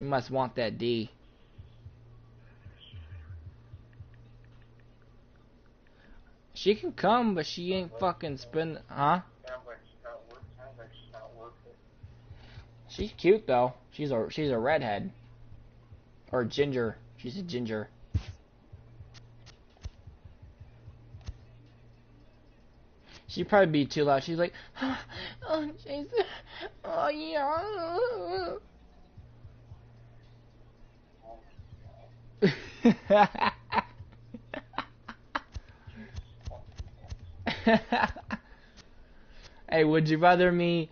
You must want that D. She can come, but she ain't fucking spend, huh? She's cute though. She's a redhead. Or ginger. She's a ginger. She'd probably be too loud. She's like, oh, Jason. Oh, yeah. Hey, would you rather me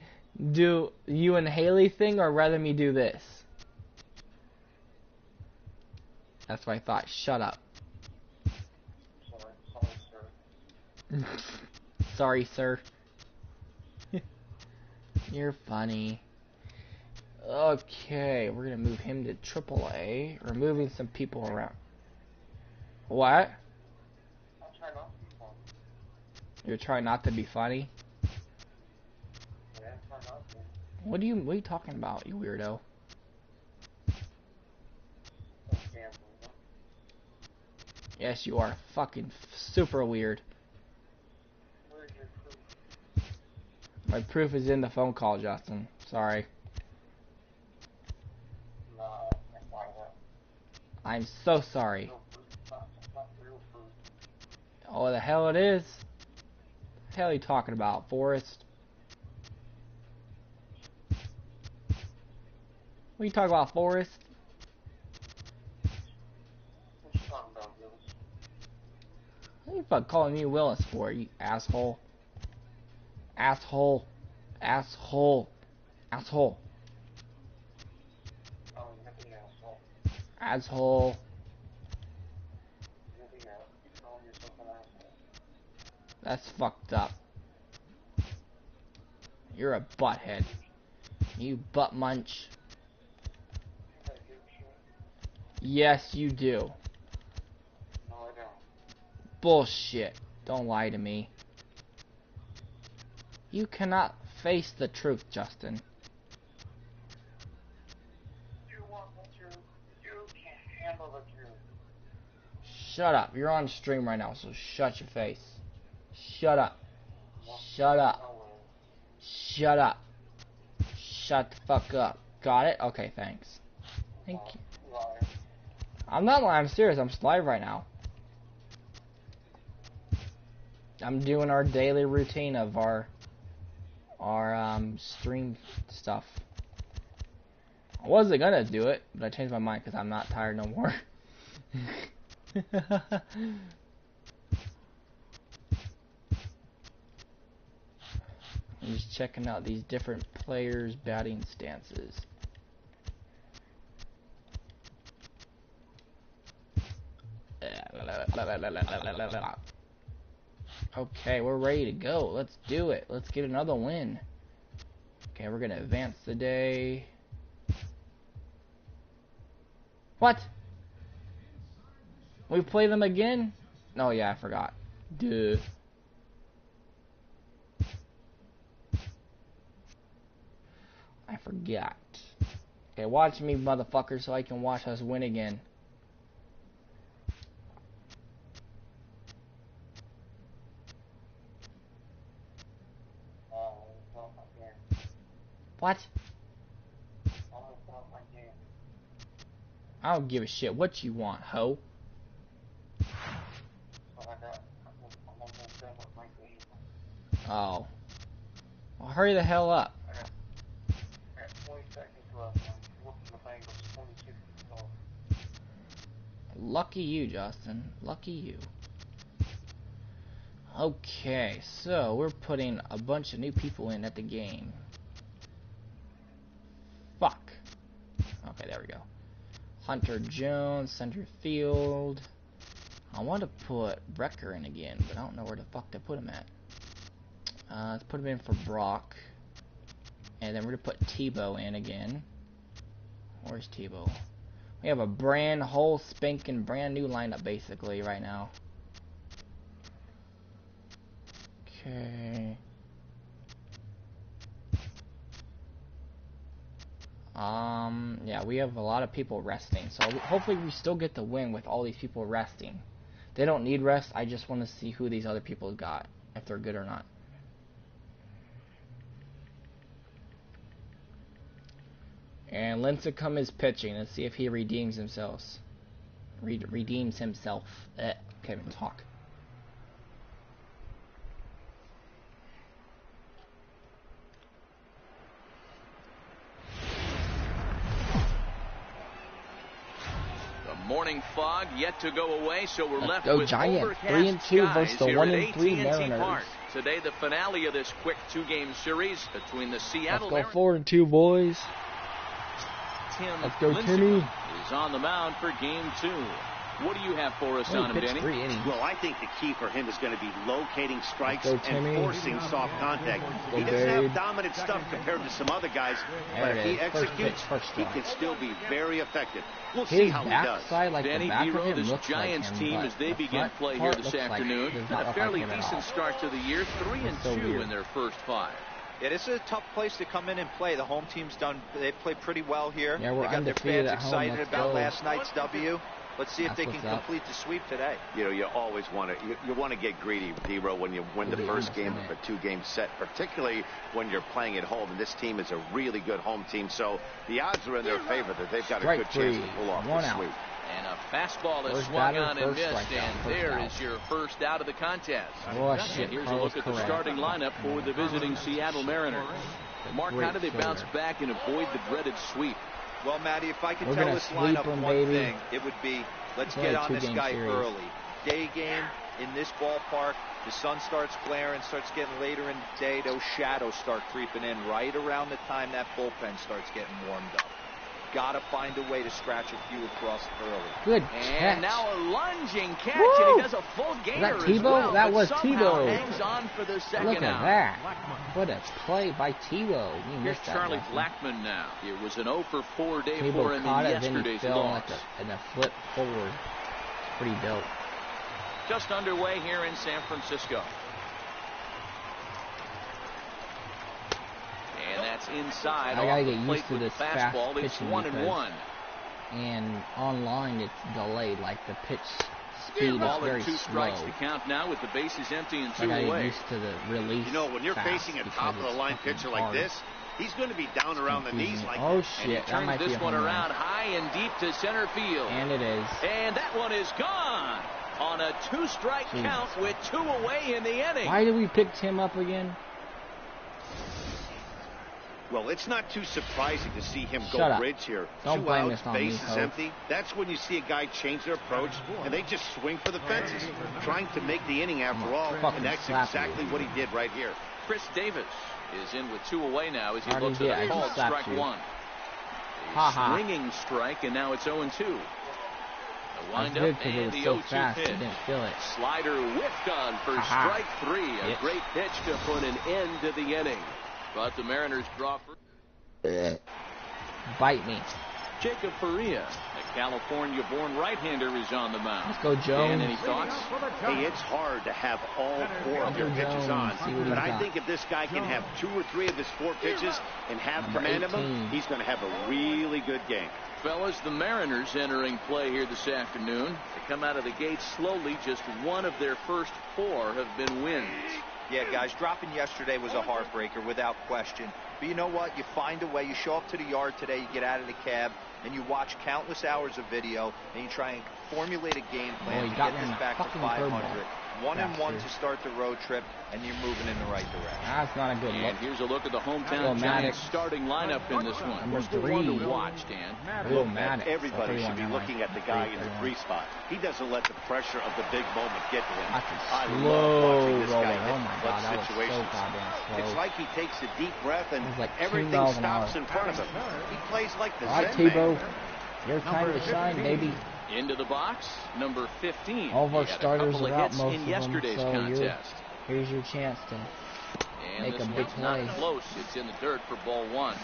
do you and Haley thing or rather me do this? That's what I thought. Shut up. Sorry, sir. You're funny. Okay, we're gonna move him to AAA. We're moving some people around. What? You're trying not to be funny? What are you talking about, you weirdo? Yes, you are fucking super weird. My proof is in the phone call, Justin. Sorry. I'm so sorry. Oh, the hell it is? What the hell are you talking about, Forrest? What are you talking about, Forrest? What are you fucking calling me Willis for, you asshole? Asshole. Asshole. Asshole. Asshole. That's fucked up. You're a butthead. You butt munch. Yes, you do. Bullshit. Don't lie to me. You cannot face the truth, Justin. You want the truth. You can't handle the truth. Shut up. You're on stream right now, so shut your face. Shut up. Shut up. Shut up. Shut the fuck up. Got it? Okay, thanks. Thank you. I'm not lying. I'm serious. I'm live right now. I'm doing our daily routine of our stream stuff. I wasn't gonna do it, but I changed my mind because I'm not tired no more. I'm just checking out these different players' batting stances. Okay, we're ready to go. Let's do it. Let's get another win. Okay, we're gonna advance the day. What? We play them again? Oh yeah, I forgot. Duh. I forgot. Okay, watch me, motherfucker, so I can watch us win again. What? I don't give a shit what you want, ho. Oh. Well, hurry the hell up. Lucky you, Justin. Lucky you. Okay, so we're putting a bunch of new people in at the game. Fuck. Okay, there we go. Hunter Jones, center field. I want to put Brecker in again, but I don't know where the fuck to put him at. Let's put him in for Brock. And then we're going to put Tebow in again. Where's Tebow? We have a whole spanking brand new lineup basically right now. Okay. Yeah, we have a lot of people resting, so hopefully we still get the win with all these people resting. They don't need rest. I just want to see who these other people got, if they're good or not. And Lincecum is pitching. Let's see if he redeems himself. Redeems himself. Can't even talk. Morning fog yet to go away, so we're left go with Giants. overcast 3-2 versus the skies 1-3 Mariners. Park. Today, the finale of this quick two-game series between the Seattle Let's go 4-2, boys. Let's go, Timmy. Is on the mound for Game 2. What do you have for us on him, Danny? Well, I think the key for him is going to be locating strikes and forcing soft contact. He doesn't have dominant stuff compared to some other guys, but if he executes, he can still be very effective. We'll see how he does. Danny Biro, this Giants team, as they begin play here this afternoon, had a fairly decent start to the year, 3-2 in their first 5. Yeah, this is a tough place to come in and play. The home team's they played pretty well here. Yeah, we're they got their undefeated fans at home. excited about last night's W. Let's see if they can what's up. complete the sweep today. You know, you always want to you want to get greedy, Dero, when you win the first game of a two-game set, particularly when you're playing at home. And this team is a really good home team, so the odds are in their favor that they've got a good chance to pull off the sweep. And a fastball is swung on and missed, and there is your first out of the contest. Oh, shit. And here's a look at the starting lineup for the visiting Seattle Mariners. Mark, how do they bounce back and avoid the dreaded sweep? Well, Matty, if I could tell this lineup one thing, it would be let's get on this guy early. Day game in this ballpark, the sun starts glaring, starts getting later in the day, those shadows start creeping in right around the time that bullpen starts getting warmed up. Gotta find a way to scratch a few across early. Good catch. And now a lunging catch, Woo! and he does a full gainer Was that Tebow? as well. That was Tebow. Hangs on for the second Look at out. that. What a play by Tebow. Here's Charlie Blackmon now. It was an 0 for 4 day Tebow for him caught in it, then he yesterday's fell loss. and a flip forward. It's pretty dope. Just underway here in San Francisco. And that's inside. I gotta off the get plate used to with this fastball. fast It's pitching 1-1. And online it's delayed, like the pitch speed is Ball very and 2 slow. strikes to count now with the bases empty and 2 I gotta get away. used to the release. You know, when you're facing a top-of-the-line pitcher like this, he's going to be down around the knees like oh that. shit, and he that turns might be this a one home around run. high and deep to center field. And it is. And that one is gone on a 2-strike count with 2 away in the inning. Why did we pick Tim up again? Well, it's not too surprising to see him Shut go up. bridge here. Don't 2 blame outs, this on me, bases Coach. empty. That's when you see a guy change their approach, and they just swing for the fences, trying to make the inning after all, and that's exactly what he did right here. Chris Davis is in with 2 away now as he Already looks did. at I a just called slapped strike you. 1. Ha ha. Swinging strike, and now it's 0-2. The That's windup good because it and was the so 0-2 fast, pitch. I didn't feel it. Slider whiffed on for Ha-ha. strike 3. A Yes. great pitch to put an end to the inning. But the Mariners draw for Bite me. Jacob Faria, a California-born right-hander, is on the mound. Let's go, Jones. And any thoughts? Hey, it's hard to have all 4 of your pitches on, but I think if this guy can have 2 or 3 of his 4 pitches and have command of them, he's going to have a really good game. Fellas, the Mariners entering play here this afternoon. They come out of the gate slowly. Just 1 of their first 4 have been wins. Yeah, guys, dropping yesterday was a heartbreaker without question. But you know what? You find a way. You show up to the yard today, you get out of the cab, and you watch countless hours of video, and you try and formulate a game plan to get this back to 500. 1-1 to start the road trip, and you're moving in the right direction. That's not a good look. And here's a look at the hometown Giants starting lineup in this one. Number Who's the 3. one to watch, Dan? Look, everybody should be looking at the guy in the 3 spot. He doesn't let the pressure of the big moment get to him. I love watching this guy Oh my God, that was so situations. goddamn slow. It's like he takes a deep breath and It's like 2 everything miles an stops hour. in front of him. He plays like the All right, Zen Tebow. man. Your time to shine, baby. Into the box, number 15. All of our He had starters a couple are of out, hits most in of them, yesterday's so contest. here's your chance to And make this a big one's not play. close. It's in the dirt for ball 1.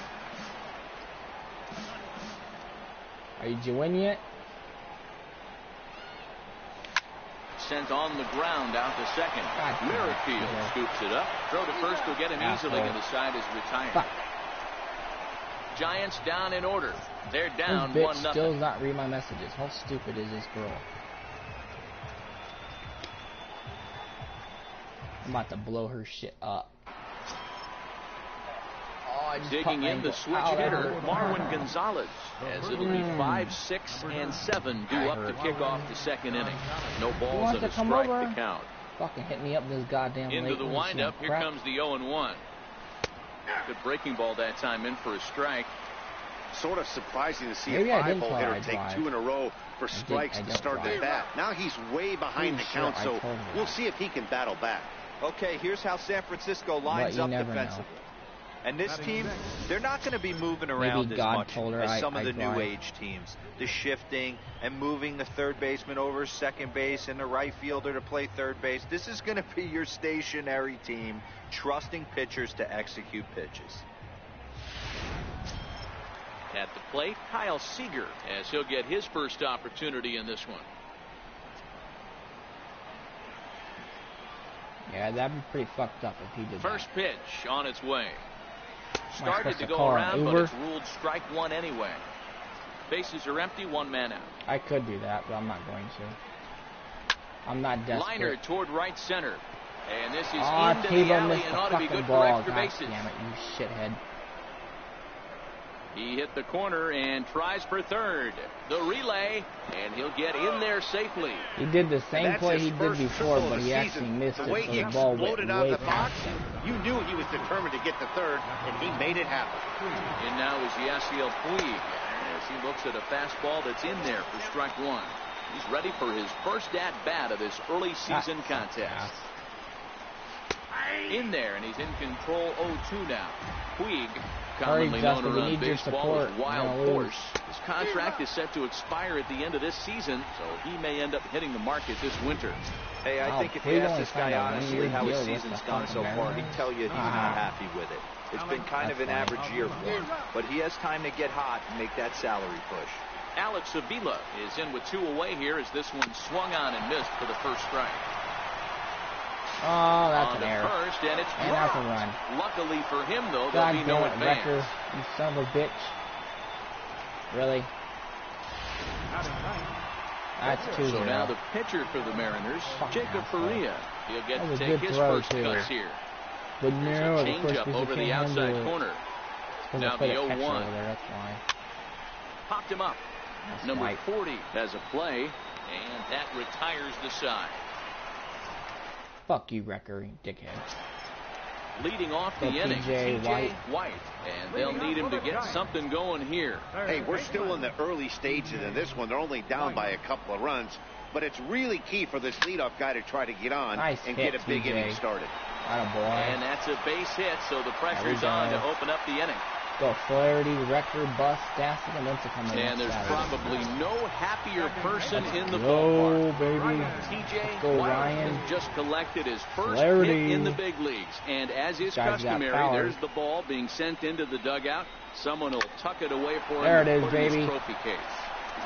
Did you win yet? Sent on the ground out to second. Merrifield scoops it up. Throw to first will get him easily, and the side is retired. Fuck. Giants down in order. They're down 1-0. This bitch still does not read my messages. How stupid is this girl? I'm about to blow her shit up. Oh, digging in the switch hitter, Marwin Gonzalez, as it'll be 5, 6, and 7 due up to kick off the second inning. No balls and a strike to count. Fucking hit me up this goddamn into the windup. Here comes the 0-1. Good breaking ball that time, in for a strike. Sort of surprising to see a 5-hole hitter take 2 in a row for strikes to start the bat. Now he's way behind the count, so we'll see if he can battle back. Okay, here's how San Francisco lines up defensively. And this team, they're not going to be moving around as much as some of the new age teams. The shifting and moving the third baseman over second base and the right fielder to play third base. This is going to be your stationary team, trusting pitchers to execute pitches. At the plate, Kyle Seager, as he'll get his first opportunity in this one. Yeah, that'd be pretty fucked up if he did First pitch on its way. Started to go around, but it's ruled strike one anyway. Bases are empty, 1 man out. I could do that, but I'm not going to. I'm not desperate. Liner toward right center. And this is into the alley and ought to be good for extra bases. Damn it, you shithead. He hit the corner and tries for third. The relay, and he'll get in there safely. He did the same play he did before, but he actually missed it, so the ball went way past him. You knew he was determined to get to third, and he made it happen. And now is Yasiel Puig, as he looks at a fastball that's in there for strike one. He's ready for his first at-bat of this early season contest. In there, and he's in control 0-2 now. Puig, commonly known around baseball as Wild Horse. His contract is set to expire at the end of this season, so he may end up hitting the market this winter. Hey, I think if you ask this guy honestly how his season's gone so far, he'd tell you he's not happy with it. It's been kind of an average year for him, but he has time to get hot and make that salary push. Alex Avila is in with 2 away here as this one swung on and missed for the first strike. Oh, that's an error. First, and it's that's a run. Luckily for him, though, there'll be no advance. Wrecker, you son of a bitch. Really? That's 2-0. So now the pitcher for the Mariners, Jacob Faria. He'll get to take his first cuts here. But no, change up over the outside corner. Now the 0-1. That's why. Popped him up. Number 40 has a play, and that retires the side. Fuck you, Wrecker, you dickhead. Leading off the inning, TJ White. And they'll need him to get something going here. Hey, we're still in the early stages of this one. They're only down by a couple of runs. But it's really key for this leadoff guy to try to get on and get a big inning started. And that's a base hit, so the pressure's on to open up the inning. Go Flaherty, Wrecker, Bust, Daston, and Lincecum. And there's probably no happier person in the ballpark. Baby. TJ White has just collected his first hit in the big leagues. And as is customary, there's the ball being sent into the dugout. Someone will tuck it away for him. There it is, baby. Trophy case.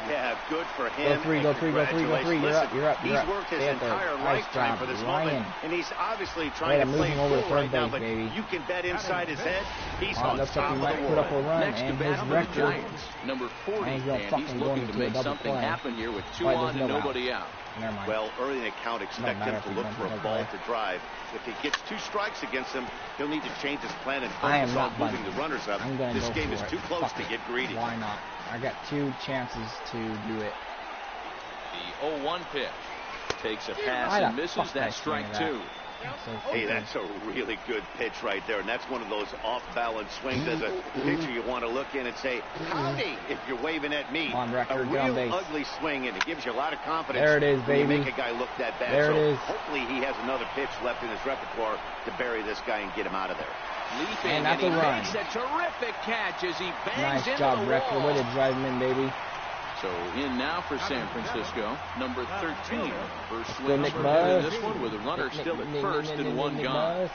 Yeah, good for him. Go three. You're up. He's worked his entire lifetime for this moment, and he's obviously trying to play full right now, but you can bet inside his head, he's on top of the world. Next to bat on the Giants, number 40, and he's looking to make something happen here with 2 on and nobody out. Well, early in the count, expect him to look for a ball to drive. If he gets 2 strikes against him, he'll need to change his plan and focus on moving the runners up. This game is too close to get greedy. Why not? I got 2 chances to do it. The 0-1 pitch takes a pass and misses. That strike 2. Hey, that's a really good pitch right there, and that's one of those off-balance swings as a pitcher you want to look in and say, howdy, if you're waving at me. A real ugly swing, and it gives you a lot of confidence. There it is, baby. When you make a guy look that bad. There so it is. Hopefully he has another pitch left in his repertoire to bury this guy and get him out of there. Leaping, and that's a run. Makes a terrific catch as he bangs into the wall. Nice job, Wrecker. Way to drive him in, baby. So in now for San Francisco, number 13. First swing in this one with a runner still at first and 1 gone.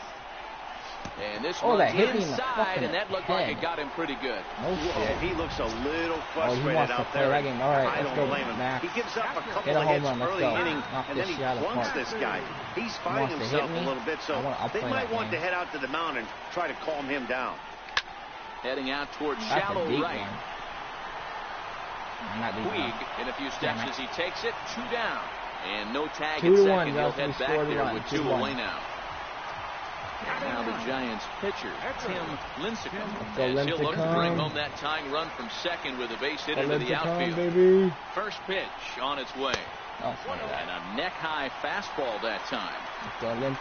And this one's inside, and that looked like it got him pretty good. Whoa, he looks a little frustrated out there. All right, I don't blame him. He gives up a couple of hits early inning, and then he plunks this guy. He's finding himself a little bit, so they might want to head out to the mound and try to calm him down. Heading out towards shallow right. Puig in a few steps as he takes it. 2 down. And no tag at second. He'll head back there with 2 away now. And now the Giants pitcher, Tim Lincecum, as he'll look to bring home that tying run from second with a base hit into the outfield. Baby. First pitch on its way. Oh, and a neck-high fastball that time.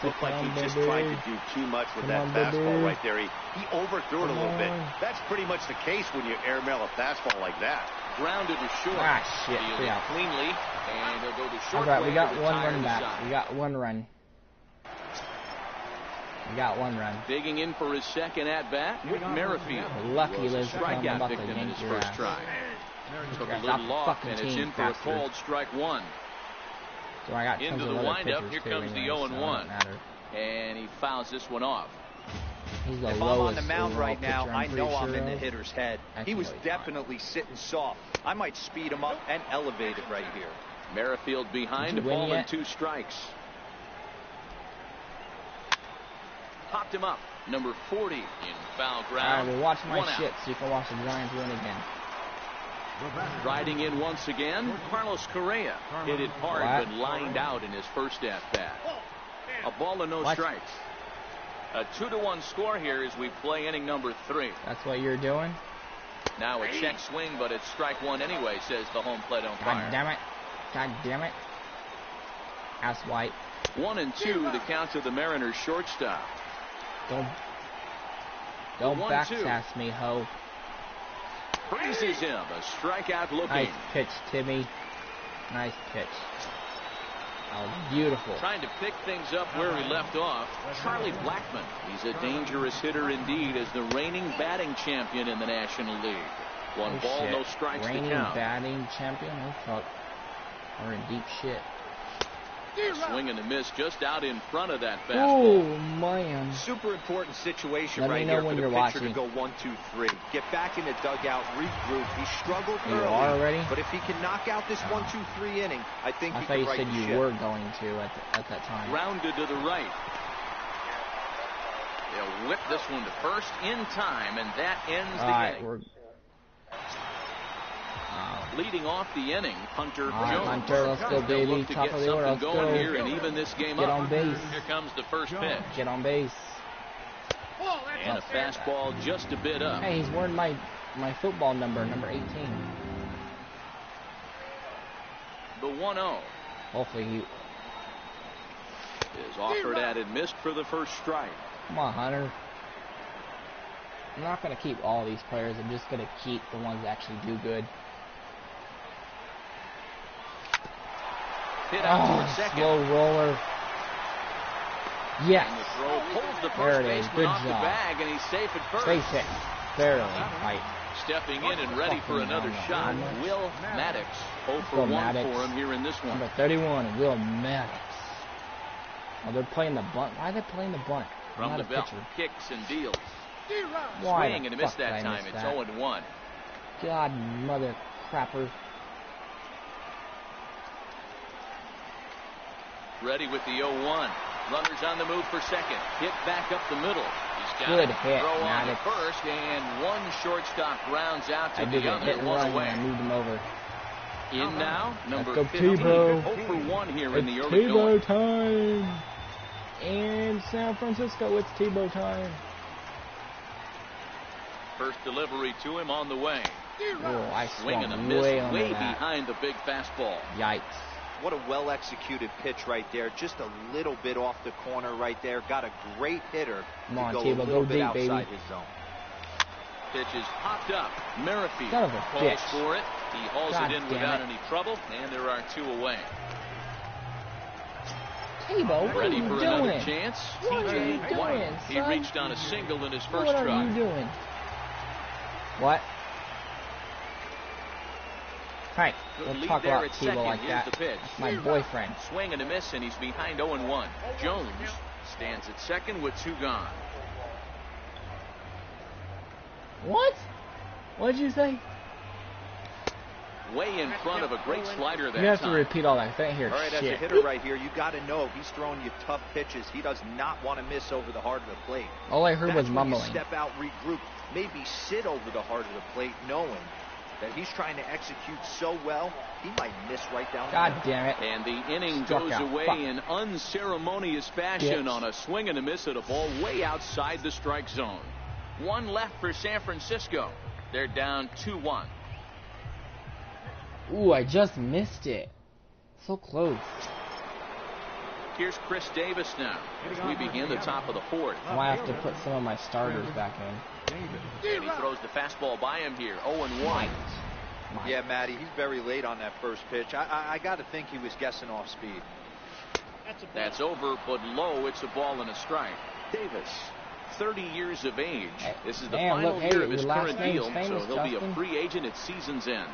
Looked like he just tried to do too much with that fastball right there. He overthrew it a little bit. That's pretty much the case when you airmail a fastball like that. Grounded to short. Ah, shit. Cleanly. And he'll go to short. All right, we got 1 run back. We got 1 run. We got 1 run. Digging in for his second at-bat with Merrifield. Lucky Lincecum strikeout about to victim in yank his your first ass. try. Took a little off, and it's in for a called strike 1. So I got into the windup. Here comes the 0-1. And he fouls this one off. If I'm on the mound right now, I know I'm in the hitter's head. He was definitely sitting soft. I might speed him up and elevate it right here. Merrifield behind, a ball and 2 strikes. Popped him up. Number 40 in foul ground. All right, well, watch my shit so you can watch the Giants win again. Riding in once again, Carlos Correa hit it hard but lined out in his first at-bat. A ball and no strikes. A 2-1 score here as we play inning number 3. That's what you're doing? Now a check swing, but it's strike 1 anyway, says the home plate umpire. God damn it. God damn it. Ass white. 1-2, the count to the Mariners shortstop. Don't backsass me, ho. Freezes him. A strikeout looking. Nice pitch, Timmy. Nice pitch. Oh, beautiful. Trying to pick things up where he left off. Charlie Blackmon. He's a dangerous hitter indeed as the reigning batting champion in the National League. 1 ball, no strikes to count. Reigning batting champion? Oh, fuck. We're in deep shit. Swing and a miss just out in front of that fastball. Oh, man. Super important situation right here for the pitcher to go 1, 2, 3. Get back in the dugout, regroup. He struggled early, but if he can knock out this 1, 2, 3 inning, I think he can right the ship. I thought you said you were going to at that time. Rounded to the right. They'll whip this one to first in time, and that ends the inning. Leading off the inning, Hunter Jones. Hunter, let's go, baby. Top of the order, let's go. Here and even this game Get on base. Here comes the first pitch. Get on base. And a fastball just a bit up. Hey, he's wearing my football number 18. The 1-0. Hopefully he is offered at and missed for the first strike. Come on, Hunter. I'm not going to keep all these players. I'm just going to keep the ones that actually do good. Hit out to second. Slow roller. Yes. And the throw pulls the there first it is. baseman Good off job. the bag, and he's safe at first. Base hit. Barely. Right. Stepping in and ready for another shot. Will Maddox. 0 for 1 for him here in this one. Number 31, Will Maddox. Oh, they're playing the bunt. Why are they playing the bunt? From the belt, kicks and deals. Why swing and a miss that time. It's 0-1. God, mother crapper. Ready with the 0-1. Runners on the move for second. Hit back up the middle. He's got good a hit, throw on the Maddox. first, and one shortstop grounds out to I did the a other. hit and One run away. when I moved him over. In now, number Let's go 15. Tebow. 0 for 1 here in the It's early going. Tebow time. In San Francisco, it's Tebow time. First delivery to him on the way. Oh, I swing and a miss way behind the big fastball. Yikes. What a well-executed pitch right there. Just a little bit off the corner right there. Got a great hitter Come on, to go Tebow, a little go bit deep, outside baby. his zone. Pitch is popped up. Merrifield Son of a calls bitch. for it. He hauls God it in damn without it. any trouble, and there are 2 away. Tebow, what Ready are you for doing? another chance. What are you TJ White. doing, He son? reached on a single in his first What are try. you doing? What? Hey, Good don't lead talk there about at Tebow second. like Here's that. the pitch. That's my boyfriend. Swing and a miss, and he's behind 0-1. Jones stands at second with 2 gone. What? What did you say? Way in front of a great slider that You have time. to repeat all that. I can't hear All right, as a shit. hitter right here, you got to know he's throwing you tough pitches. He does not want to miss over the heart of the plate. All I heard was That's when you mumbling. step out, regroup, maybe sit over the heart of the plate knowing that he's trying to execute so well, he might miss right down God damn it. And the inning goes away in unceremonious fashion on a swing and a miss at a ball way outside the strike zone. One left for San Francisco. They're down 2-1. Ooh, I just missed it. So close. Here's Chris Davis now as we begin the top of the fourth. I might have to put some of my starters back in. And he throws the fastball by him here, 0-1. Yeah, Matty, he's very late on that first pitch. I got to think he was guessing off speed. That's over, but low. It's a ball and a strike. Davis, 30 years of age. This is the final year of his current deal, so he'll be a free agent at season's end.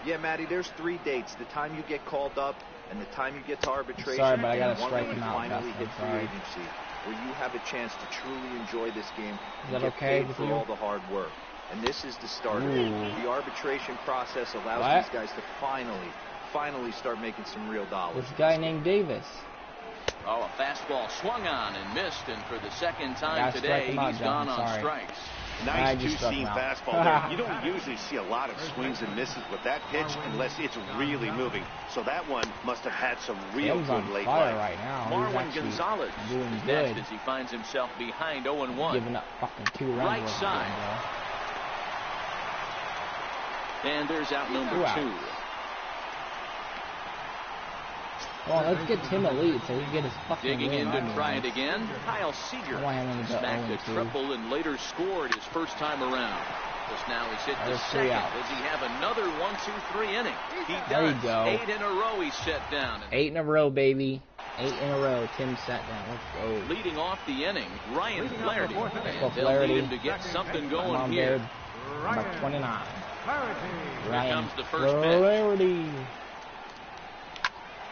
Yeah, Matty, there's 3 dates. The time you get called up and the time you get to arbitration. Sorry, but I got to one strike when him you out. finally hit free agency, where you have a chance to truly enjoy this game Is and that get okay paid with for you? all the hard work. And this is the start of it. The arbitration process allows these guys to finally start making some real dollars. This guy named Davis. Oh, a fastball swung on and missed, and for the second time today, he's gone on strikes. Nice two-seam fastball there. You don't usually see a lot of swings and misses with that pitch unless it's really moving. So that one must have had some real good late life. Right now. Marwin Gonzalez doing is good. next as he finds himself behind 0-1. Giving up fucking 2 runs. Right side. And there's out number 2. Well, let's get Tim a lead so he can get his fucking Digging in to try it it again. Kyle Seager smacked a triple and later scored his first time around. Just now he's hit the second. Does he have another 1-2-3 inning? He does. There you go. 8 in a row he's set down. 8 in a row, baby. 8 in a row. Tim set down. Let's go. Leading off the inning, Ryan Flaherty. And they'll Flaherty. need him to get something going on, here. Number 29. Here comes the first pitch. Flaherty.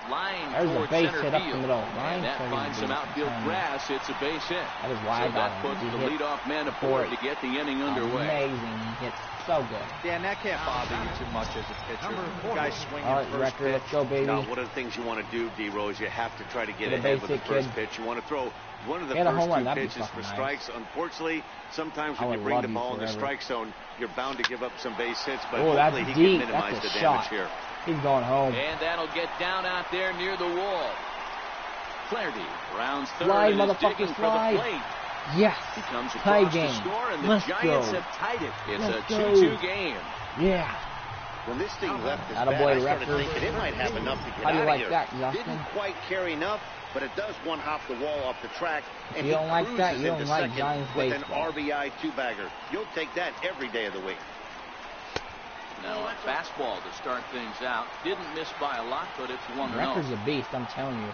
Line There's a towards base center hit up field. the middle. And that finds some outfield grass. It's a base hit. That is why I got that puts him. the leadoff man aboard to get the inning underway. Amazing. He hits so good. Dan, that can't bother you too much as a pitcher. Guys swinging first record, pitch. let's go, baby. Now, one of the things you want to do, D-Rose, you have to try to get ahead with the first pitch. You want to throw one of the first 2 pitches for strikes. Unfortunately, sometimes when you bring the ball in the strike zone, you're bound to give up some base hits, but hopefully he can minimize the damage here. He's going home. And that'll get down out there near the wall. Flaherty rounds third Slide, and is digging for the plate. Yes. He comes across to score, and the Giants have tied it. It's a 2-2 game. Yeah. When this thing left his bat, I started thinking it might have enough to get How do you out like of here. that, Justin? Didn't quite carry enough, but it does one hop the wall off the track. And if you don't like that, you don't like Giants baseball. With an RBI 2-bagger. You'll take that every day of the week. Now a fastball to start things out. Didn't miss by a lot, but it's 1-0. Wrecker's a beast, I'm telling you.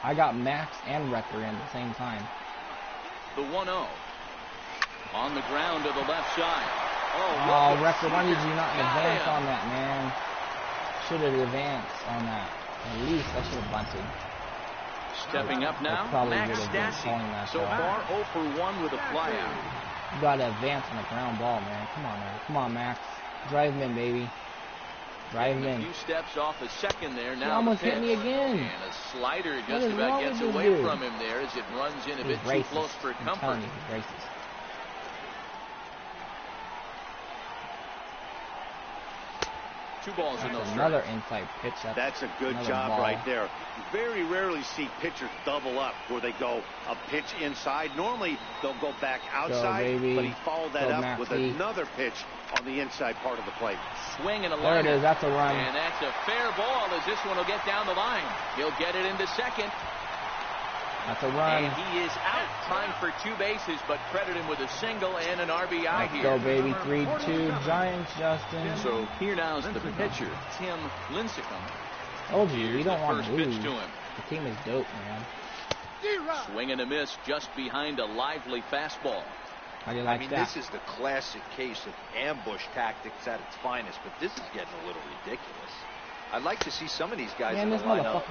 I got Max and Wrecker in at the same time. The 1-0. On the ground to the left side. Oh, Wrecker, why did you not advance on that, man? Should have advanced on that. At least I should have bunted. Stepping up now, Max Stassi. So far 0 for 1 with a flyout. You gotta advance on a ground ball, man. Come on, man. Come on, Max. Drive him in, baby. Drive him in. A few steps off a second there. Now he almost hit me again. And a slider just about gets away from him there as it runs in a bit too close for comfort. He's racist. 2 balls and no strikes. Another inside pitch. That's a good job right there. You very rarely see pitchers double up where they go a pitch inside. Normally they'll go back outside, but he followed that up with another pitch on the inside part of the plate. Swing and a line. There it is. That's a run. And that's a fair ball as this one will get down the line. He'll get it into second. That's a run. And he is out, trying for 2 bases, but credit him with a single and an RBI here. Let's go, baby. 3-2 Giants, Justin. So here now is the pitcher, Tim Lincecum. Told you don't want to lose. Pitch to him. The team is dope, man. Swing and a miss just behind a lively fastball. How do you like that? This is the classic case of ambush tactics at its finest, but this is getting a little ridiculous. I'd like to see some of these guys in the lineup work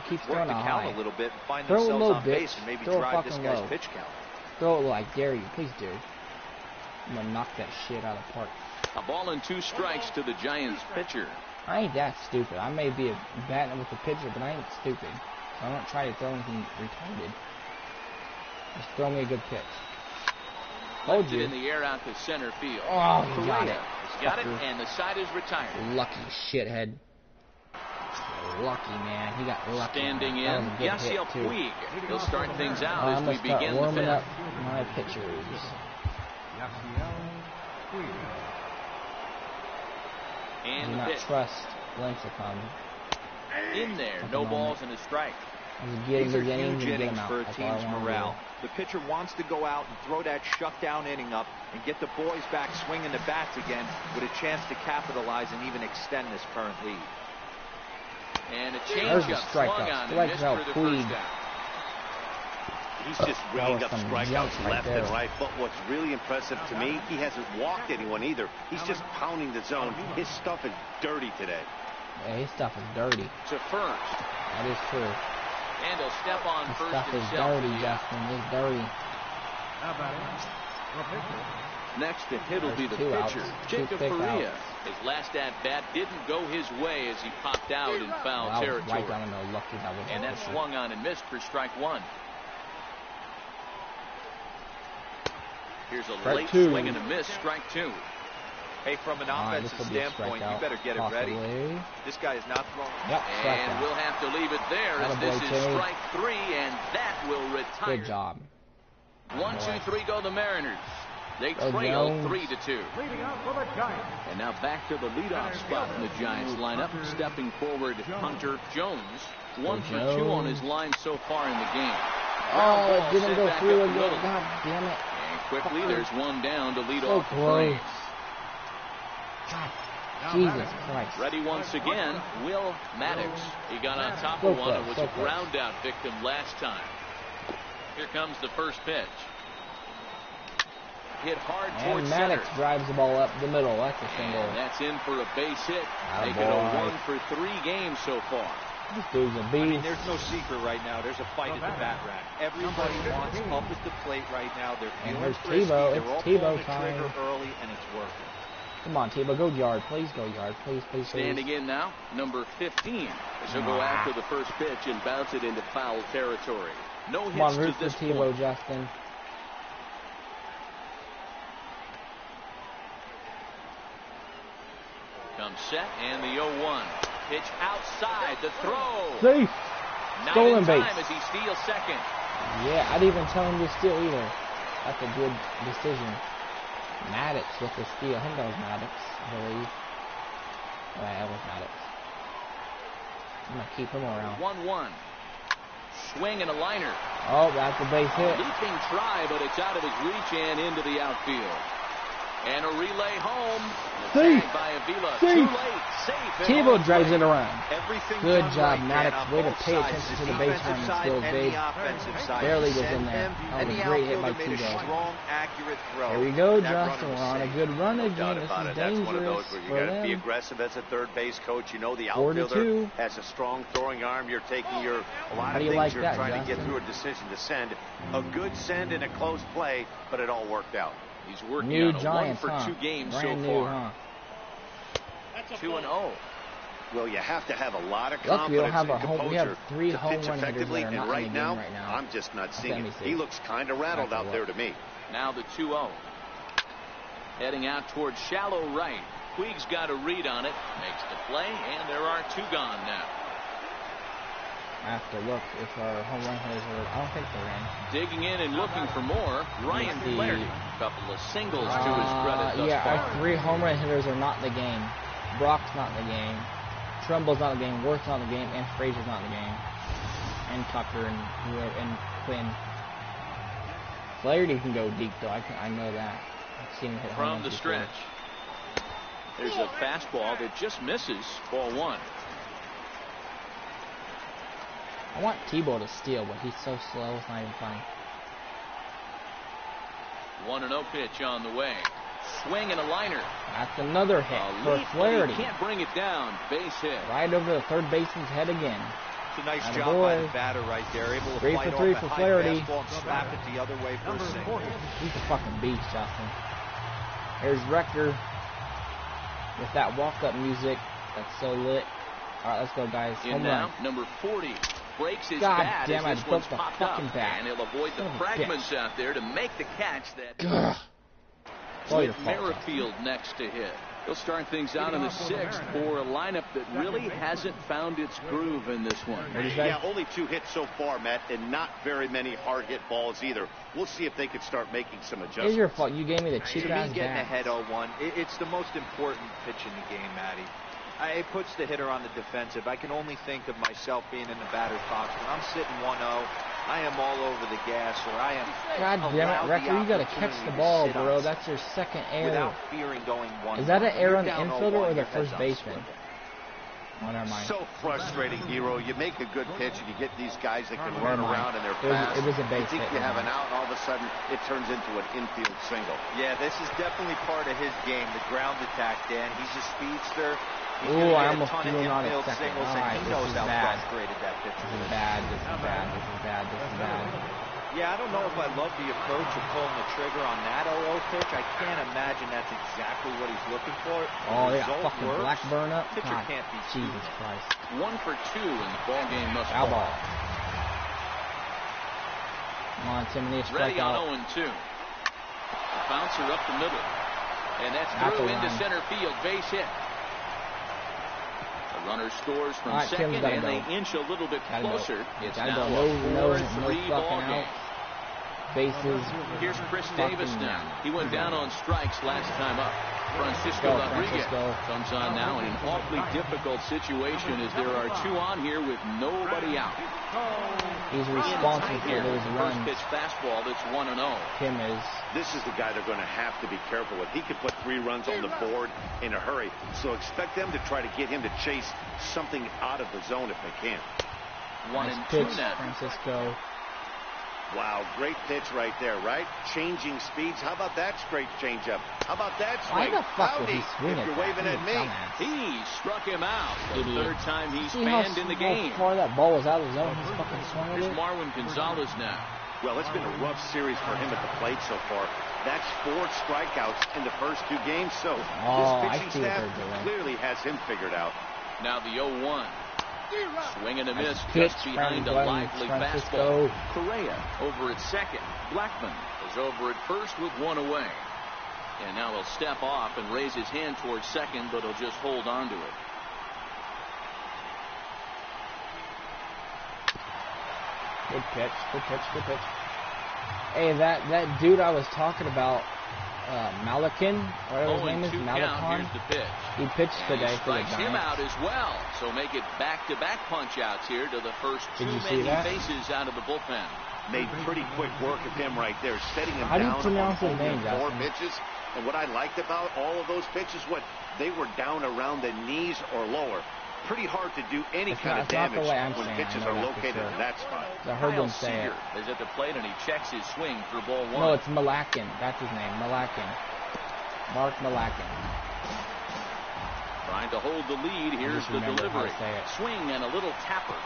the count a little bit and find themselves on base and maybe drive this guy's pitch count. Throw it like dare you. Please do. I'm going to knock that shit out of the park. A ball and 2 strikes to the Giants pitcher. I ain't that stupid. I may be batting with the pitcher, but I ain't stupid. So I don't try to throw anything retarded. Just throw me a good pitch. Left it in the air out to center field. Oh, he got it. He's got it, and the side is retired. Lucky shithead. Lucky, man. He got lucky. Standing in, Yasiel Puig. He'll start things out as we begin the warming fifth. up my pitchers. And Do the not pitch. trust Lincecum. In there, no balls and a strike. These are huge innings for a team's morale. The pitcher wants to go out and throw that shutdown inning up and get the boys back swinging the bats again with a chance to capitalize and even extend this current lead. And a changeup swung on and missed for the first down. He's just ringing up strikeouts left and right. But what's really impressive to me, he hasn't walked anyone either. He's just pounding the zone. His stuff is dirty today. Yeah, his stuff is dirty. To first. That is true. And he'll step on His first stuff is himself. dirty, Justin. It's dirty. Next to hit will be the pitcher, Jacob Faria. His last at-bat didn't go his way as he popped out in foul territory. Right down in the lucky that was and that swung on and missed for strike one. Here's a late swing and a miss, strike two. Hey, from an offensive standpoint, you better get it ready. This guy is not throwing. Yep, and we'll have to leave it there as this is strike three, and that will retire. Good job. 1, 2, 3 go the Mariners. They trail 3-2. And now back to the leadoff spot in the Giants lineup. Stepping forward, Hunter Jones. 1 for 2 on his line so far in the game. Oh, it didn't go through again. God damn it. And quickly, there's one down to lead So off the close. Braves. God, Jesus Christ. Ready once again, Will Maddox. He got on top of one and was a ground out victim last time. Here comes the first pitch. Hit hard towards center. Maddox drives the ball up the middle. That's a single. And that's in for a base hit. Making a 1 for 3 games so far. This dude's a beast. I mean, there's no secret right now. There's a fight at the bat rack. Everybody wants up at the plate right now. They're feeling frisky. They're all pulling the trigger early, and it's working. Come on, Tebow, go yard. Please go yard. Please, please, please. Standing in now, number 15. As he'll go after the first pitch and bounce it into foul territory. No hits Come on, root to this for Tebow, point. Justin. Comes set, and the 0-1. Pitch outside, the throw. Safe. Not Stolen in base. time as he steals second. Yeah, I didn't even tell him to steal either. That's a good decision. Maddox with the steal. I think that was Maddox, I believe. Alright, that was Maddox. I'm going to keep him around. 1-1. Swing and a liner. Oh, that's a base hit. Leaping try, but it's out of his reach and into the outfield. And a relay home. Safe. By Avila. Safe. Too late. Safe. Tebow drives it around. Everything Good job, right, Maddox. man, Way to both pay sides, attention to the the base defensive running side skills, and babe. the offensive side. Barely was Send in there. them, That and was the a great hit by outfielder made a Tebow. strong, accurate throw. There we go, That Justin. runner was We're on a safe. good run No again. doubt This about is it. That's one of dangerous those where you for got to be them. aggressive as a third base coach. You know the 4-2. outfielder has a strong throwing arm. You're taking a lot How of do you things like you're that, trying to Justin? get through a decision to send. A good send and a close play, but it all worked out. He's working New on a Giants, 1 for 2 games Brand so new, far. 2-0. Well, you have to have a lot of Look, we don't confidence have and a home. We composure have 3 to home pitch run hitters effectively. that are not And right in the now, game right now. I'm just not seeing Let me it. see. He looks kind of rattled out there to me. Now the 2-0. Heading out towards shallow right. Puig's got a read on it. Makes the play, and there are 2 gone now. I have to look if our home run hitters are. I don't think they're in. Digging in and looking for more. Ryan Flaherty. A couple of singles to his credit thus yeah, far. our 3 home run hitters are not in the game. Brock's not in the game. Trumbull's not in the game. Worth's not in the game. And Frazier's not in the game. And Tucker and Quinn. Flaherty can go deep though. I know that. I've seen him hit home From runs the before. stretch. There's a fastball that just misses. Ball 1. I want Tebow to steal, but he's so slow. It's not even funny. 1-0 pitch on the way. Swing and a liner. That's another hit A for leap, but Flaherty. he can't bring it down. Base hit. Right over the third baseman's head again. It's a nice Atta job boy. by the batter right there. Able to 3 fight for off 3 a for high Flaherty. fastball and slap it the other way for a single. He's a fucking beast, Justin. There's Rector with that walk-up music. That's so lit. All right, let's go, guys. In Home now, run. number 40 breaks his God bat damn, I as this broke one's the popped up, fucking bat. and he'll avoid the Son of a fragments out there to make the catch. That Ugh. With Merrifield next to hit. He'll start things out in the 6th for a lineup that really hasn't found its groove in this one. Yeah, only 2 hits so far, Matt, and not very many hard hit balls either. We'll see if they can start making some adjustments. It's your fault. You gave me the cheap ass bat. Getting ahead 0-1, it's the most important pitch in the game, Matty. It puts the hitter on the defensive. I can only think of myself being in the batter's box. When I'm sitting 1-0, I am all over the gas, or I am. God damn it, Wrecker, you gotta catch the ball, bro. That's your second error. Without fearing going 1-1. Is that an error on the infielder or the first baseman? Oh, never mind. So frustrating, Hero. You make a good pitch and you get these guys that can run around and they're fast. It was a base hit. You think you have an out, and all of a sudden it turns into an infield single. Yeah, this is definitely part of his game, the ground attack, Dan. He's a speedster. Oh, I almost threw him out of second. He knows how frustrated that pitch is. This is bad. This is bad. This is bad. This is bad. Yeah, I don't know if I love the approach of pulling the trigger on that 0-0 pitch. I can't imagine that's exactly what he's looking for. Oh, yeah, fucking works. Black burn up. Pitcher can't be Jesus Christ. 1 for 2 in the ball game thus far. Ball. Come on, Timothy, strike ready out. On 0-2. A bouncer up the middle. And that's through into center field. Base hit. The runner scores from second, and they inch a little bit closer. It's now a 4-3 ball game. Bases. Here's Chris Davis now. He went down on strikes last time up. Francisco Rodriguez comes on now in an awfully difficult situation as there are 2 on here with nobody out. He's responsible for those runs. First pitch fastball that's 1-0. Kim is. This is the guy they're going to have to be careful with. He could put 3 runs on the board in a hurry. So expect them to try to get him to chase something out of the zone if they can. 1-2 now. Francisco. Wow, great pitch right there, right? Changing speeds. How about that straight changeup? How about that swing? Why the fuck would he swing if you're waving at me? He struck him out. The third time he's fanned in the game. How far that ball was out of the zone. He's fucking swung Here's Marwin Gonzalez now. Well, it's been a rough series for him at the plate so far. That's 4 strikeouts in the first 2 games, so this pitching staff clearly has him figured out. Now the 0-1. Swing and a miss just behind a lively fastball. Correa over at second. Blackman is over at first with 1 away. And now he'll step off and raise his hand towards second, but he'll just hold on to it. Good pitch, good pitch, good pitch. Hey, that dude I was talking about, Malakin, whatever his name is, Malakan. Here's the pitch. He pitched today for the Giants. Him out as well. So make it back-to-back punch-outs here to the first 2 many bases out of the bullpen. Made pretty quick work of him right there, setting him down. How do you down pronounce his name, 4 pitches. And what I liked about all of those pitches, they were down around the knees or lower. Pretty hard to do any kind of damage when pitches are located in that spot. I heard them say it. Is at the plate and he checks his swing for ball 1. No, it's Malakin. That's his name, Malakin. Mark Malakin. Trying to hold the lead. Here's the delivery. Swing and a little tapper.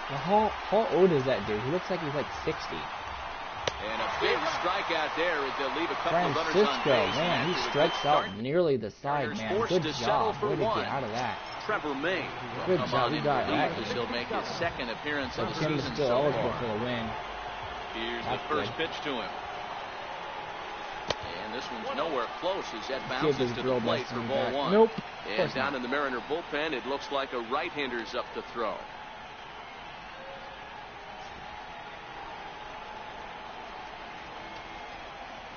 How old is that dude? He looks like he's like 60. And a big strikeout there as they'll leave a couple of runners on base. Man, he strikes out nearly the side, man. Good job. Way to get out of that. Trevor May. Good job. He got that. He'll make his second appearance of the Kim is season still so eligible far. for the win. Here's the first pitch to him. And this one's nowhere close as that bounces to the plate for ball 1. Nope. And down in the Mariner bullpen, it looks like a right-hander's up to throw.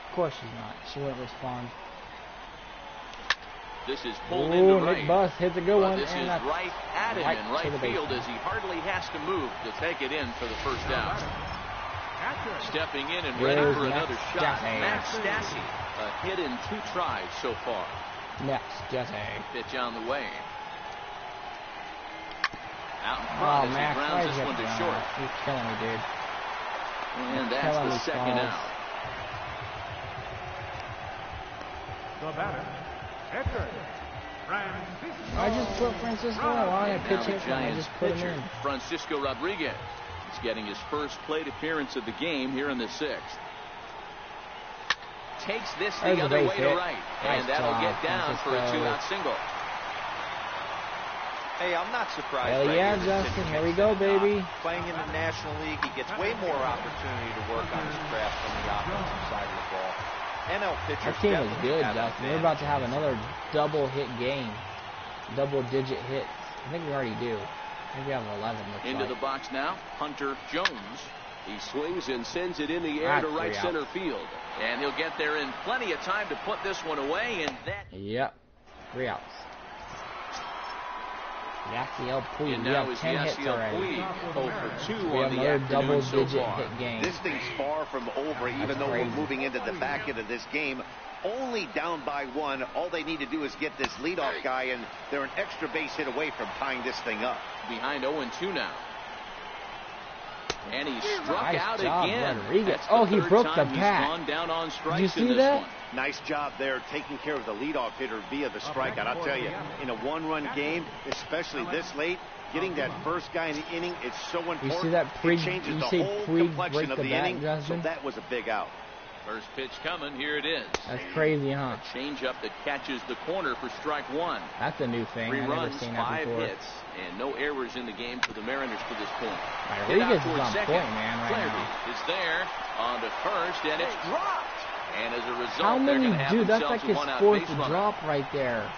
Of course she's not. She wouldn't respond. This is pulled into right. Nick Buss hits a good one. This is right at him in right field as he hardly has to move to take it in for the first out. Stepping in and ready for another shot. Max Stassi, a hit in 2 tries so far. Max Stassi. Pitch on the way. Out in front as he grounds this one to short. He's killing me, dude. And that's the second out. The batter, Edgar Francisco. I just put Francisco on a pitch hit and I just put him in. Francisco Rodriguez is getting his first plate appearance of the game here in the 6th. Takes this the other way to right, and that'll get down for a 2-out single. Hey, I'm not surprised. Hell yeah, Justin. Here we go, baby. Playing in the National League, he gets way more opportunity to work on his craft from the offensive side of the ball. NL pitchers. Our team is good, Justin. We're about to have another double-hit game. Double-digit hits. I think we already do. I think we have 11. Into the box now, Hunter Jones. He swings and sends it in the air to right center field. And he'll get there in plenty of time to put this one away. And that. Yep. 3 outs. Yasiel Puig. And we now have is 10 hits already. 0 for 2 we on have the another afternoon double-digit so far. hit game. This thing's far from over, even though crazy. we're moving into the back end of this game. Only down by 1. All they need to do is get this leadoff guy, and they're an extra base hit away from tying this thing up. Behind 0-2 now. And he struck nice out job, again. Rodriguez. Oh, he broke the bat. Gone down on strikes. Did you see in this that? one. Nice job there taking care of the leadoff hitter via the strikeout. I'll tell you, in a one-run game, especially this late, getting that first guy in the inning is so important. You see that it changes the whole complexion of the inning. Justin? So that was a big out. First pitch coming. Here it is. That's crazy, huh? A changeup that catches the corner for strike 1. That's a new thing. 3 I've runs, never seen that 5 before. hits, and no errors in the game for the Mariners to this point. Rodriguez is on point, man, right Flaherty now. is there on to first, and it's dropped. And as a result, How many, they're going to have dude? That's themselves like his a one-out 4th base runner. drop right there.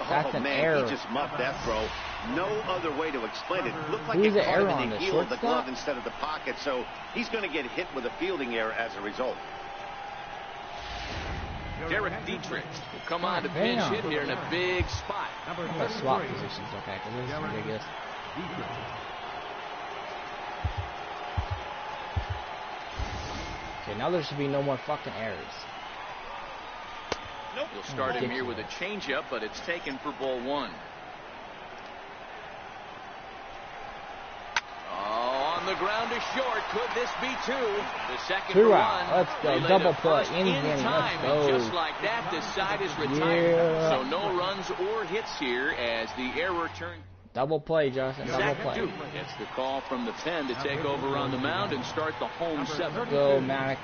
That's an man, error. he just muffed that throw. No other way to explain it. Looked like Who's it the caught error him on in the the heel of the shortstop? glove instead of the pocket, so he's going to get hit with a fielding error as a result. Derek Dietrich will come on to pinch hit here in a big spot. I'm going to swap positions, okay, because this is ridiculous. Okay, now there should be no more fucking errors. You'll start him here with a changeup, but it's taken for ball 1. On the ground to short. Could this be 2? The second 2 for out. 1. Let's go. Relay Double to play. first In time. Let's And go. just like that, the side is retired. Yeah. So no runs or hits here as the error turned. Double play, Justin. Double Zach play. Duke gets the call from the pen to take over on the mound and start the home 7th. Go, Maddox.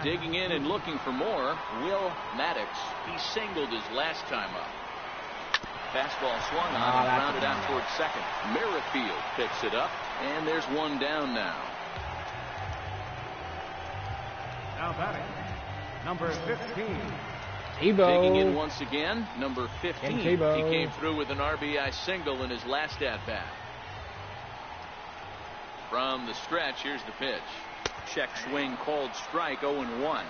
Digging in and looking for more, Will Maddox. He singled his last time up. Fastball swung on and grounded out towards second. Merrifield picks it up, and there's one down now. Now batting, number 15. Tebow. Digging in once again, number 15. He Tebow. came through with an RBI single in his last at-bat. From the stretch, here's the pitch. Check swing called strike, 0-1.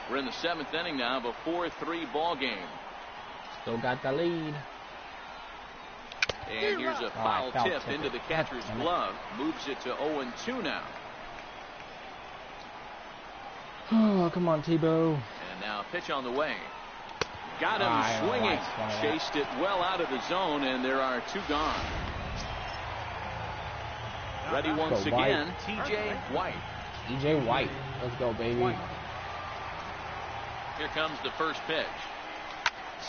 We're in the 7th inning now of a 4-3 ball game. Still got the lead. And here's a foul tip into the catcher's glove. Moves it to 0-2 now. Oh, come on, Tebow. And now a pitch on the way. Got him swinging. Chased it well out of the zone, and there are 2 gone. Ready once again, T.J. White. T.J. White. Let's go, baby. Here comes the first pitch.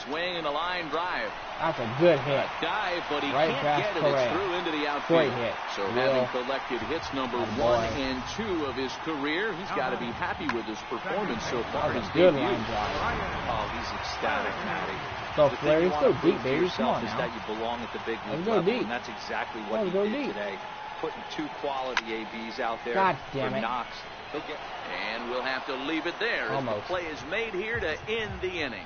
Swing and a line drive. That's a good hit. Dive, but he Right can't past get it. Correa. It's through into the outfield. Great hit. So Real. having collected hits number 1 and 2 of his career, he's got to be happy with his performance so far. That was His a good debut. line drive. Oh, he's ecstatic, Matty. So, The thing Flair, you it's want so to deep, prove to baby. Come yourself on is now. that you belong at the big league Let's go level, deep. and that's exactly what Let's he go did deep. today. Putting 2 quality ABs out there God damn for it. Knox. And we'll have to leave it there as Almost. the play is made here to end the inning.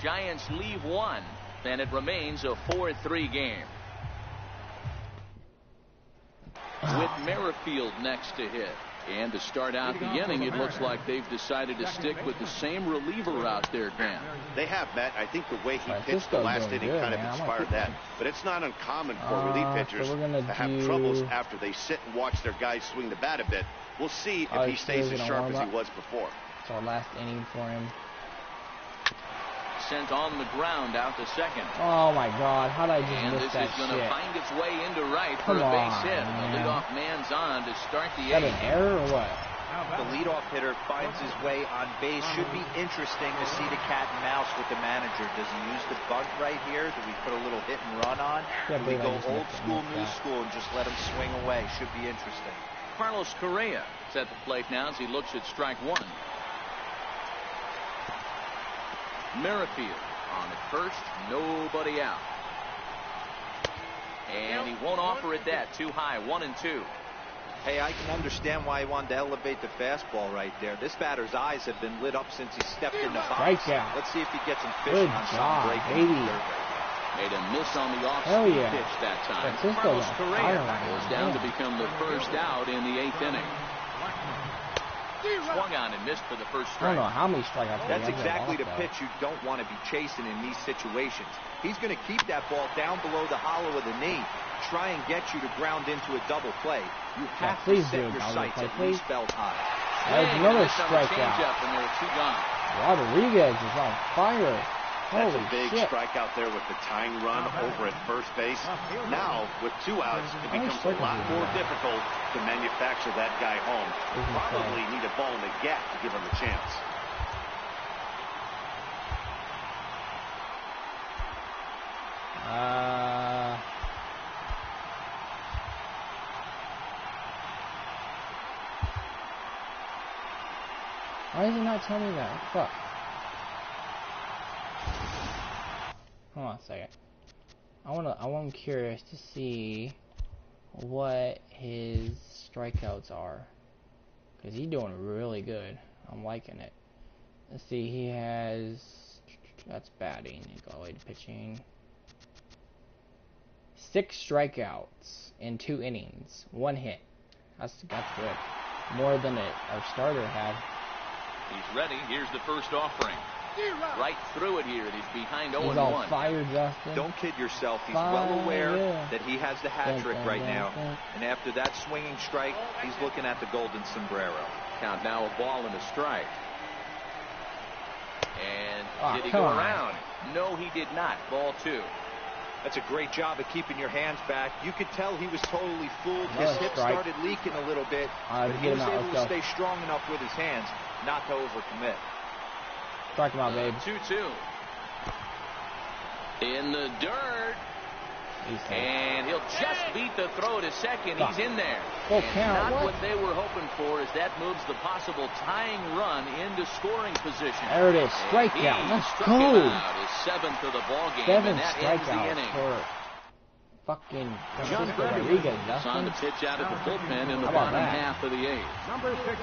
Giants leave 1, and it remains a 4-3 game. With Merrifield next to hit. And to start out the inning, it looks like they've decided to stick with the same reliever out there, Dan. They have, Matt. I think the way he Right, pitched the Cisco's last doing inning good, kind of man. I'm gonna inspired keep that. him. But it's not uncommon for relief pitchers so we're gonna to have do- troubles after they sit and watch their guys swing the bat a bit. We'll see if he stays as sharp as he was before. It's our last inning for him. Sent on the ground out to second. Oh, my God. How did I just And miss this that is going to shit? find its way into right for Come a base on, hit. man. The leadoff man's on to start the Is that an 8th. error or what? The leadoff hitter finds his way on base. Should be interesting to see the cat and mouse with the manager. Does he use the bunt right here? Do we put a little hit and run on? Yeah, Do we but I go just old missed it. school, Missed new that. school, and just let him swing away? Should be interesting. Carlos Correa is at the plate now as he looks at strike 1. Merrifield on at first, nobody out. And he won't offer it that. Too high, 1-2. Hey, I can understand why he wanted to elevate the fastball right there. This batter's eyes have been lit up since he stepped in the box. Let's see if he gets him fishing on some break. Made a miss on the off-speed pitch that time. Carlos Correa goes down to become the first out in the 8th inning. Swung on and missed for the first strike. I don't know how many strikeouts. That's exactly the pitch you don't want to be chasing in these situations. He's going to keep that ball down below the hollow of the knee, try and get you to ground into a double play. You have to set your sights at least belt high. There's another strikeout. And there are 2 gone. Rodriguez is on fire. That's Holy a big shit. strikeout there with the tying run over at first base. Now, with 2 outs, it becomes a lot more difficult to manufacture that guy home. Probably need a ball in the gap to give him a chance. Why is he not telling me that? Fuck. Hold on a second. I'm curious to see what his strikeouts are, because he's doing really good. I'm liking it. Let's see. He has, that's batting. Go away to pitching. 6 strikeouts in 2 innings, 1 hit. That's good. More than our starter had. He's ready. Here's the first offering. Right through it here. He's behind 0-1. He's on fire, Justin. Don't kid yourself. He's well aware that he has the hat trick right now. And after that swinging strike, he's looking at the golden sombrero. Count now, a ball and a strike. And did he go around? No, he did not. Ball 2. That's a great job of keeping your hands back. You could tell he was totally fooled. His hip started leaking a little bit, but he was able to stay strong enough with his hands not to overcommit. Strike him out, babe. 2-2. In the dirt. And he'll just beat the throw to second. He's in there. And not what they were hoping for, as that moves the possible tying run into scoring position. There it is. Strikeout. Let's go. His 7th of the ball game, 7 and that ends the inning. For fucking Rodriguez. On to pitch out of the bullpen in the bottom half of the 8th. Number 60.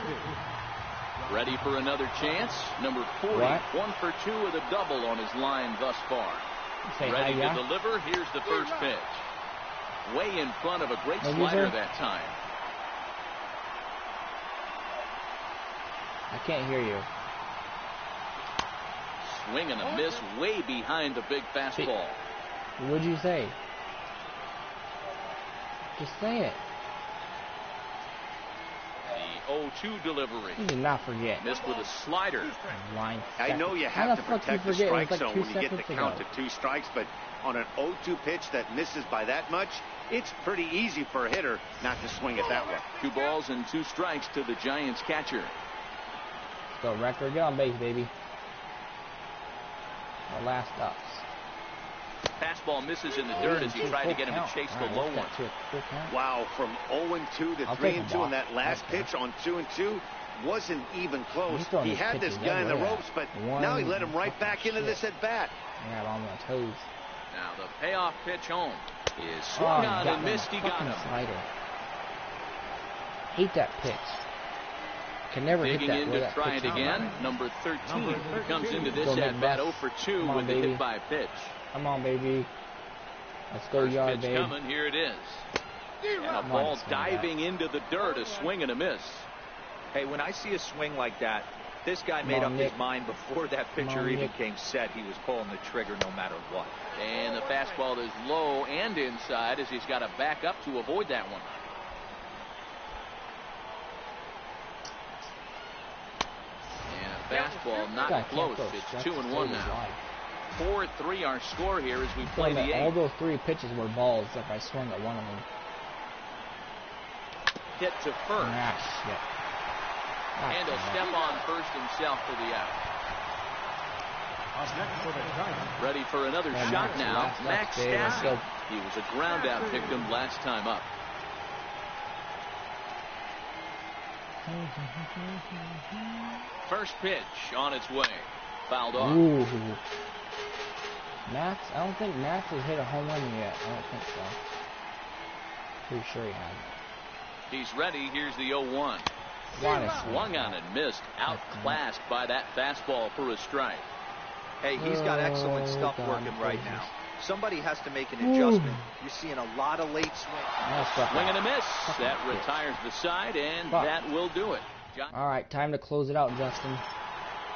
Ready for another chance. Number 40. 1 for 2 with a double on his line thus far. Ready to deliver. Here's the first pitch. Way in front of a great slider that time. I can't hear you. Swing and a miss way behind the big fastball. What'd you say? Just say it. The 0-2 delivery. You did not forget. Missed with a slider. I know you have to protect the strike zone when you get the count to 2 strikes, but on an 0-2 pitch that misses by that much, it's pretty easy for a hitter not to swing it that way. 2 balls and 2 strikes to the Giants catcher. Go, Wrecker. Get on base, baby. Our last ups. Fastball misses in the dirt as he tried to get him to chase the low one. Wow, from 0-2 to 3-2 in that last pitch on 2-2 wasn't even close. He had this guy in the ropes, but now he let him right back into this at bat. Yeah, on my toes. Now the payoff pitch home is swung on and missed. He got him. Slider. Hate that pitch. Can never hit that. Digging in to try it again. Number 13 comes into this at bat 0 for 2 with the hit by pitch. Come on, baby. Let's go, yard, baby. Coming. Here it is. And a ball diving into the dirt. A swing and a miss. Hey, when I see a swing like that, this guy made up his mind before that pitcher even came set. He was pulling the trigger no matter what. And the fastball is low and inside as he's got to back up to avoid that one. And a fastball not close. It's 2-1 now. 4-3 our score here as we play the 8th. All those 3 pitches were balls if I swung at one of them. Hit to first. Shit. And he'll step on first himself for the out. Ready for another shot now. Max Stassi. He was a ground out victim last time up. First pitch on its way. Fouled off. Ooh. Max, I don't think Max has hit a home run yet. I don't think so. Pretty sure he hasn't. He's ready. Here's the 0-1. Swung on and missed. Outclassed by that fastball for a strike. Hey, he's got excellent stuff working right now. Somebody has to make an adjustment. You're seeing a lot of late swings. Swing and a miss. That retires the side, and that will do it. All right, time to close it out, Justin.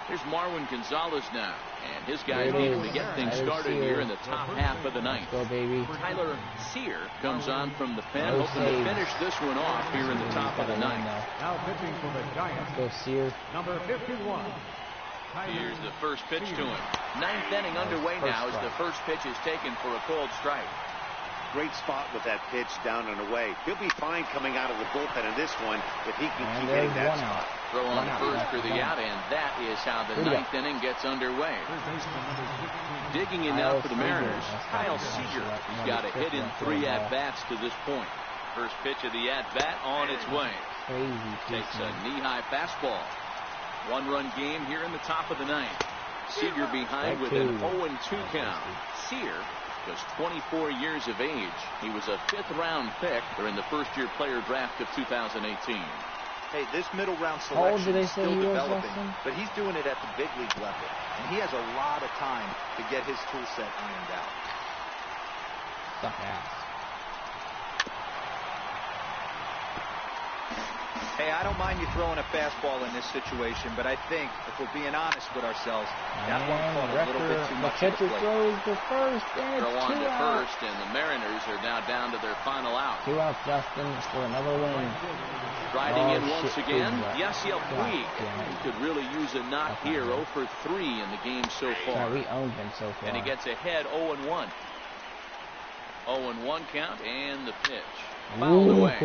Here's Marwin Gonzalez now, and his guys needing to get things started here in the top half of the ninth. Go, baby. Tyler Sear comes on from the pen, hoping to finish this one off here in the top of the ninth. Now pitching for the Giants. Go, Sear. Number 51. Here's the first pitch to him. Ninth inning underway now as the first pitch is taken for a called strike. Great spot with that pitch down and away. He'll be fine coming out of the bullpen in this one if he can keep hitting that spot. Throw on first for the out, and that is how the ninth inning gets underway. Digging in now for the Mariners, Kyle Seager. He's got a hit in 3 at-bats to this point. First pitch of the at-bat on its way. Takes a knee-high fastball. 1-run game here in the top of the ninth. Seager behind with an 0-2 count. Sear, just 24 years of age. He was a 5th-round pick during the first-year player draft of 2018. Hey, this middle-round selection is still developing, but he's doing it at the big league level, and he has a lot of time to get his tool set ironed out. Suck ass. Hey, I don't mind you throwing a fastball in this situation, but I think, if we're being honest with ourselves, that one caught a little bit too much. The catcher throws to first, and throw on to out. first, and the Mariners are now down to their final out. 2 outs, Justin, for another win. Riding in once again, Yasiel Puig. He could really use a knock here. 0 for 3 in the game so far. We owned him so far. And he gets ahead 0-1. 0-1 count, and the pitch. Fouled away.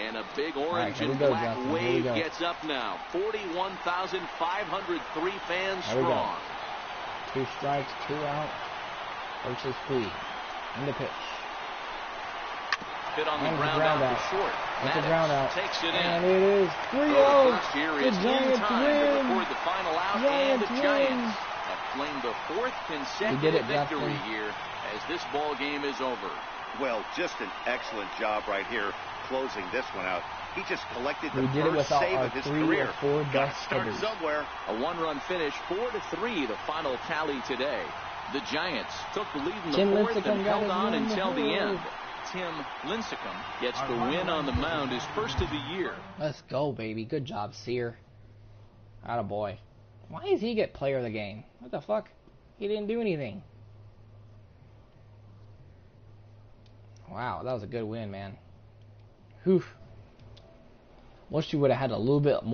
And a big orange and black wave gets up now. 41,503 fans strong. 2 strikes, 2 out versus Puig. In the pitch. Hit on the ground out for short. It's a ground out. Takes it in. And it is 3-0. The Giants win. To record the final out, and the Giants have claimed a 4th consecutive victory here as this ball game is over. Well, just an excellent job right here closing this one out. He just collected the first save of his career. Got to start somewhere. A 1-run finish, 4-3, the final tally today. The Giants took the lead in the 4th and held on until the end. Tim Lincecum gets the win on the mound, his first of the year. Let's go, baby. Good job, Sear. Attaboy. Why does he get player of the game? What the fuck? He didn't do anything. Wow, that was a good win, man. Whew. Wish you would have had a little bit more.